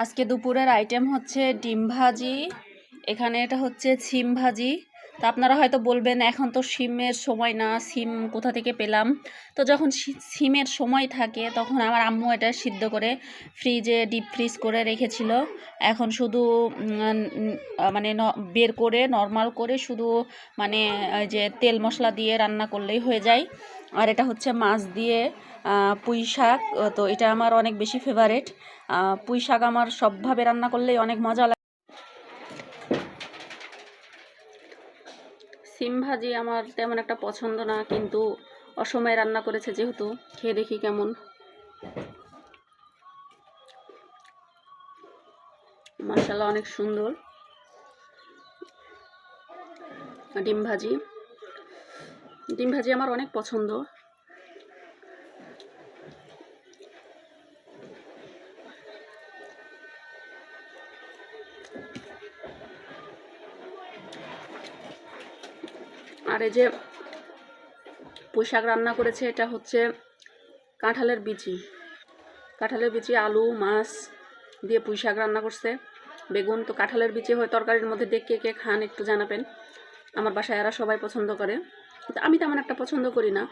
আজকে দুপুরের আইটেম হচ্ছে ডিম ভাজি, এখানে এটা হচ্ছে সিম ভাজি। তা আপনারা হয়তো বলবেন এখন তো সিমের সময় না, সিম কোথা থেকে পেলাম? তো যখন সিমের সময় থাকে তখন আমার আম্মু এটা সিদ্ধ করে ফ্রিজে ডিপ ফ্রিজ করে রেখেছিল। এখন শুধু মানে বের করে নর্মাল করে শুধু মানে যে তেল মশলা দিয়ে রান্না করলেই হয়ে যায়। আর এটা হচ্ছে মাছ দিয়ে পুঁই শাক, তো এটা আমার অনেক বেশি ফেভারেট। পুঁই শাক আমার সবভাবে রান্না করলেই অনেক মজা লাগে। সিম ভাজি আমার তেমন একটা পছন্দ না, কিন্তু অসময়ে রান্না করেছে যেহেতু খেয়ে দেখি কেমন। মাশাআল্লাহ অনেক সুন্দর। ডিম ভাজি আমার অনেক পছন্দ। আর এই যে পুঁই শাক রান্না করেছে, এটা হচ্ছে কাঁঠালের বিচি আলু মাছ দিয়ে পুঁই শাক রান্না করছে, বেগুন। তো কাঁঠালের বিচি হয় তরকারির মধ্যে দিয়ে কে কে খান একটু জানাবেন। আমার বাসায় এরা সবাই পছন্দ করে, কিন্তু আমি তেমন একটা পছন্দ করি না।